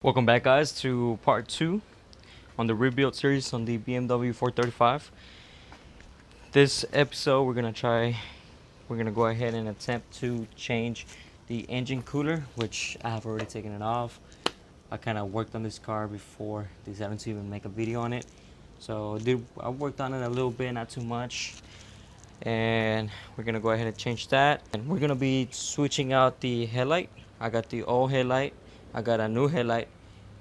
Welcome back, guys, to part 2 on the rebuild series on the BMW 435. This episode we're gonna go ahead and attempt to change the engine cooler, which I have already taken it off. I kind of worked on this car before, decided to even make a video on it. So I worked on it a little bit, not too much, and we're gonna go ahead and change that. And we're gonna be switching out the headlight. I got the old headlight, I got a new headlight,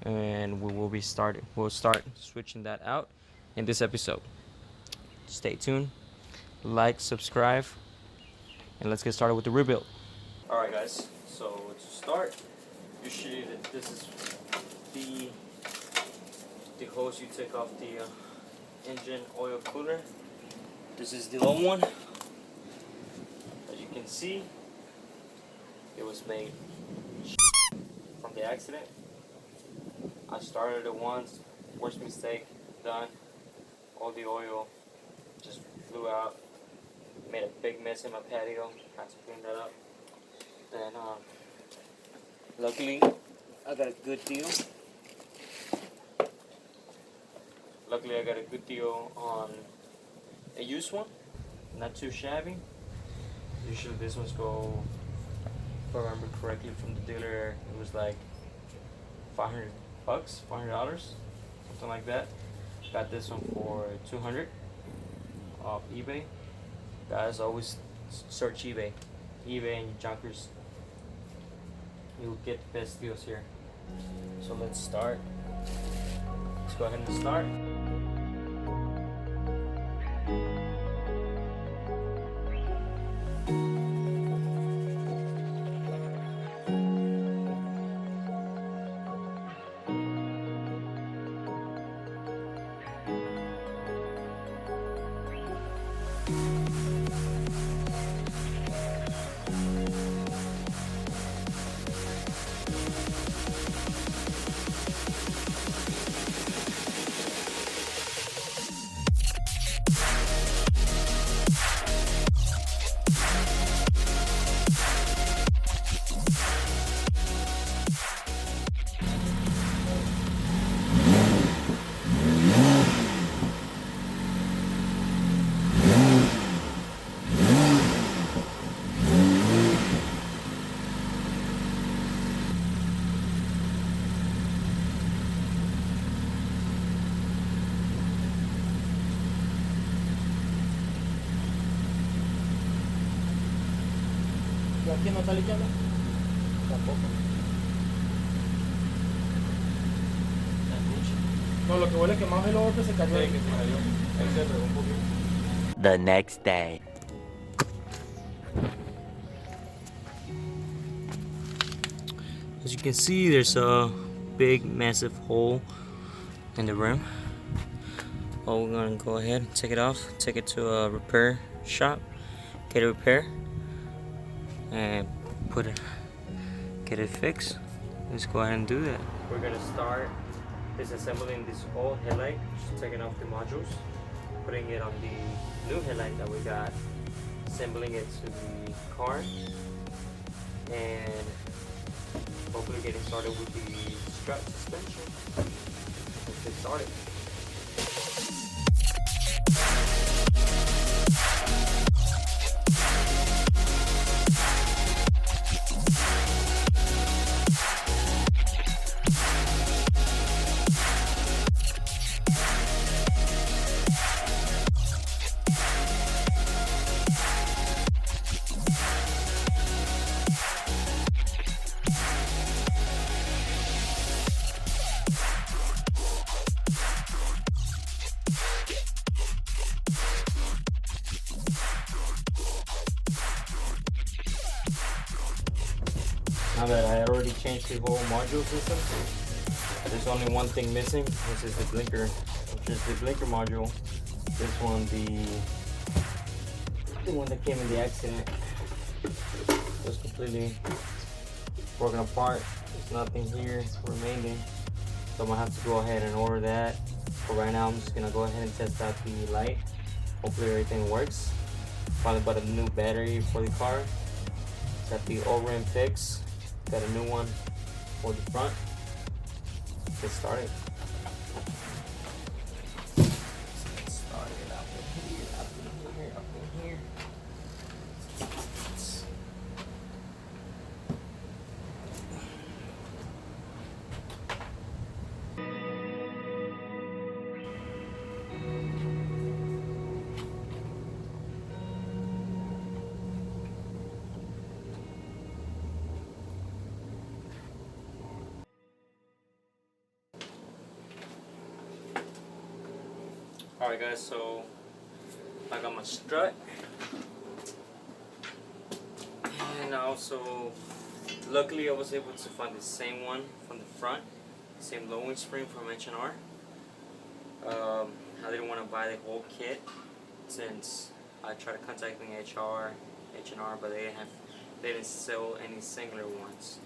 and we'll start switching that out in this episode. Stay tuned, like, subscribe, and let's get started with the rebuild. All right, guys, so to start, usually this is the hose you take off the engine oil cooler. This is the long one. As you can see, it was made from the accident. I started it once, worst mistake done. All the oil just flew out, made a big mess in my patio. Had to clean that up. Then, luckily, I got a good deal. On a used one, not too shabby. Usually these ones go, if I remember correctly from the dealer, it was like $500, something like that. Got this one for $200 off eBay. Guys, always search eBay and junkers. You'll get the best deals here. So let's start. Let's go ahead and start. ¿Aquí no está liqueando? Tampoco. No, lo que huele es que más el golpe se cayó. Sí, que se cayó. Ahí se pegó un poquito. The next day. As you can see, there's a big, massive hole in the rim. Oh, we're gonna go ahead and take it off, take it to a repair shop, get it repaired, and get it fixed. Let's go ahead and do that. We're gonna start disassembling this old headlight, just taking off the modules, putting it on the new headlight that we got, assembling it to the car, and hopefully getting started with the strut suspension. Let's get started. Now that I already changed the whole module system, there's only one thing missing, which is the blinker, module. This one, the one that came in the accident, was completely broken apart. There's nothing here remaining, so I'm gonna have to go ahead and order that. But right now, I'm just gonna go ahead and test out the light. Hopefully everything works. Finally bought a new battery for the car. Got the O-rim fix. Got a new one for the front. get started. Let's get started up in here, up in here, up in here. Alright guys, so I got my strut, and also luckily I was able to find the same one from the front, same low wing spring from H&R. I didn't want to buy the whole kit since I tried contacting H&R, but they didn't sell any singular ones.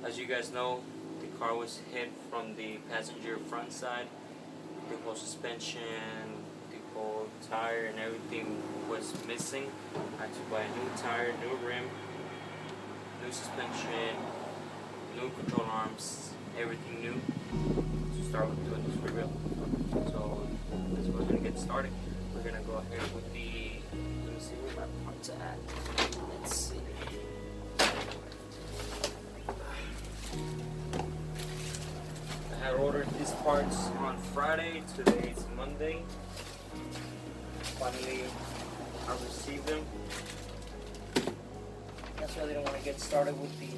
As you guys know, the car was hit from the passenger front side. The whole suspension, the whole tire and everything was missing. I had to buy a new tire, new rim, new suspension, new control arms, everything new to start with doing this rebuild. So that's what we're gonna get started. We're gonna go ahead with the, let me see where my parts at. Let's see. I ordered these parts on Friday. Today is Monday. Finally, I received them. That's why I didn't want to get started with the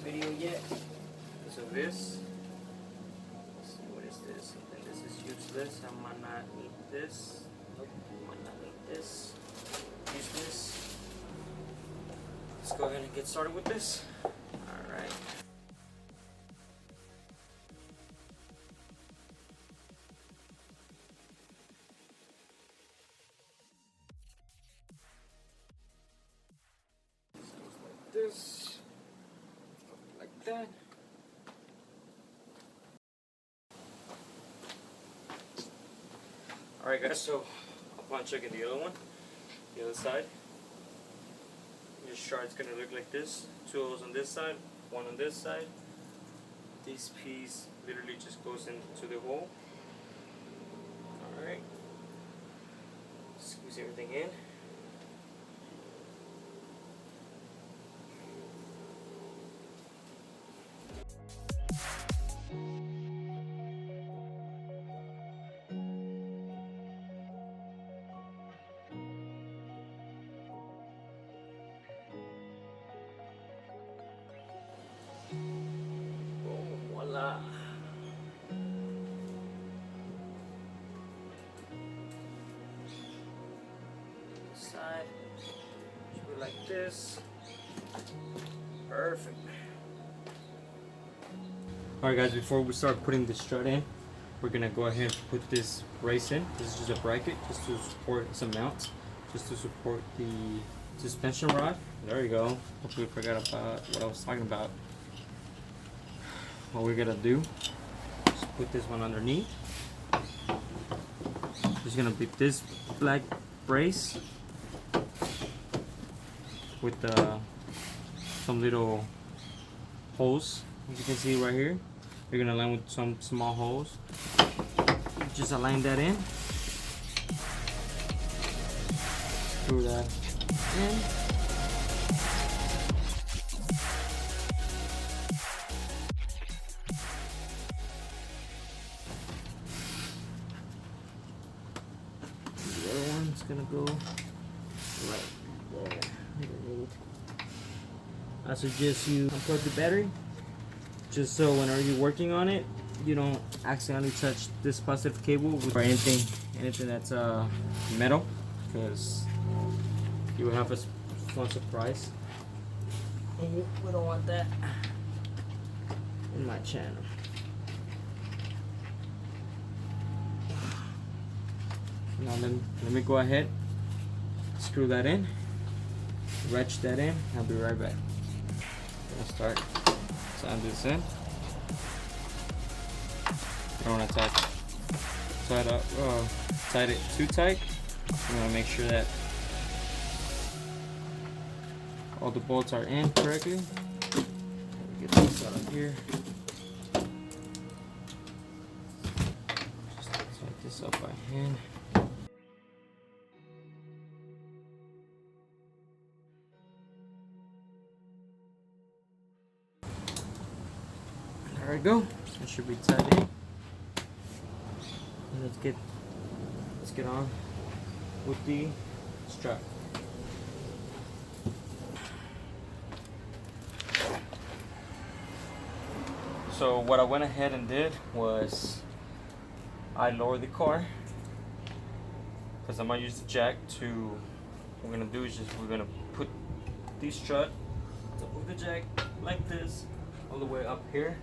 video yet. Because of this. Let's see, what is this? Something this is useless. I might not need this. Nope, might not need this. Useless. Let's go ahead and get started with this. Alright. This like that. Alright guys, so upon checking the other one, the other side, your strut's gonna look like this. 2 holes on this side, 1 on this side. This piece literally just goes into the hole. Alright. Squeeze everything in. Voila. Side should be like this. Perfect. Alright guys, before we start putting the strut in, we're gonna go ahead and put this brace in. This is just a bracket just to support some mounts, just to support the suspension rod. There you go. Hopefully I forgot about what I was talking about. What we're gonna do is put this one underneath. There's gonna be this black brace with some little holes, as you can see right here. You're gonna align with some small holes. Just align that in. Screw that in. It's gonna go right there. I suggest you unplug the battery just so whenever you're working on it you don't accidentally touch this positive cable or anything that's metal, because you will have a fun surprise. We don't want that in my channel. Now let me go ahead, screw that in, wrench that in. I'll be right back. Gonna start tying this in. You don't want to tie it too tight. You want to make sure that all the bolts are in correctly. Get this here. Just tighten this up by hand. There we go. It should be tight in. And let's get on with the strap. So what I went ahead and did was I lowered the car because I'm gonna use the jack to. What we're gonna do is we're gonna put the strut to move the jack like this all the way up here,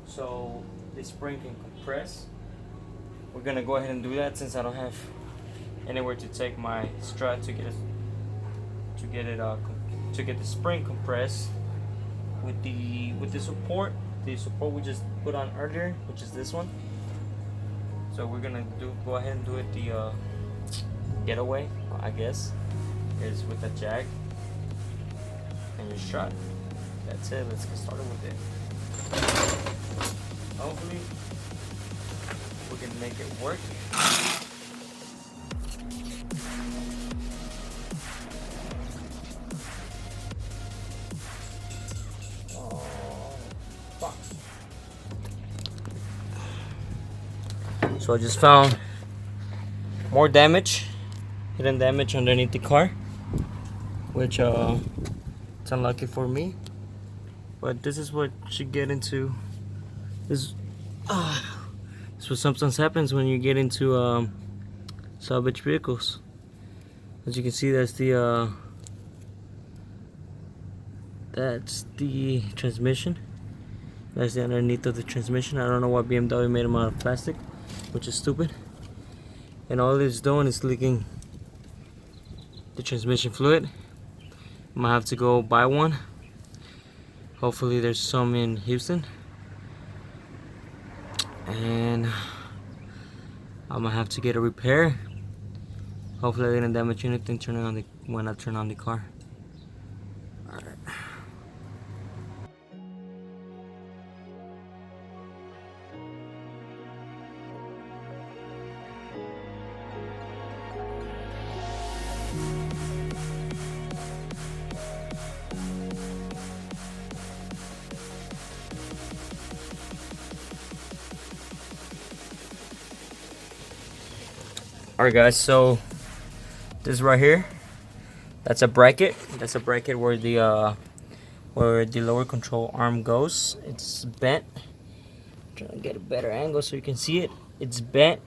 so the spring can compress. We're gonna go ahead and do that since I don't have anywhere to take my strut to get the spring compressed with the support. The support we just put on earlier, which is this one. So we're gonna go ahead and do it the getaway, I guess, is with the jack and your strut. That's it. Let's get started with it. Hopefully we can make it work. So I just found more damage, hidden damage underneath the car, which it's unlucky for me. But this is what you get into. This is what sometimes happens when you get into salvage vehicles. As you can see, that's the transmission. That's the underneath of the transmission. I don't know why BMW made them out of plastic, which is stupid. And all it's doing is leaking the transmission fluid. I'm gonna have to go buy one. Hopefully there's some in Houston. And I'm gonna have to get a repair. Hopefully I didn't damage anything when I turn on the car. Alright. Alright guys, so this right here, that's a bracket. That's a bracket where the lower control arm goes. It's bent. I'm trying to get a better angle so you can see it. It's bent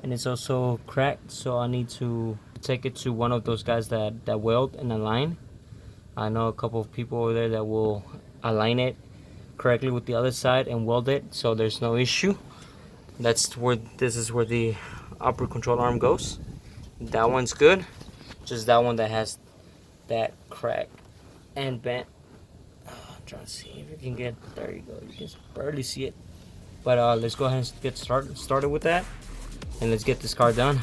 and it's also cracked, so I need to take it to one of those guys that weld and align. I know a couple of people over there that will align it correctly with the other side and weld it, so there's no issue. This is where the upper control arm goes. That one's good, just that one that has that crack and bent. I'm trying to see if you can get, there you go, you can barely see it, but let's go ahead and get started with that, and let's get this car done.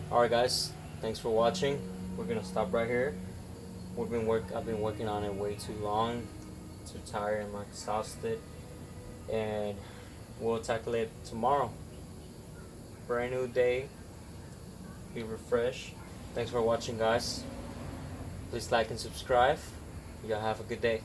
Alright guys, thanks for watching. We're gonna stop right here. I've been working on it way too long, too tired, I'm exhausted, and we'll tackle it tomorrow. Brand new day, be refreshed. Thanks for watching guys. Please like and subscribe. Y'all have a good day.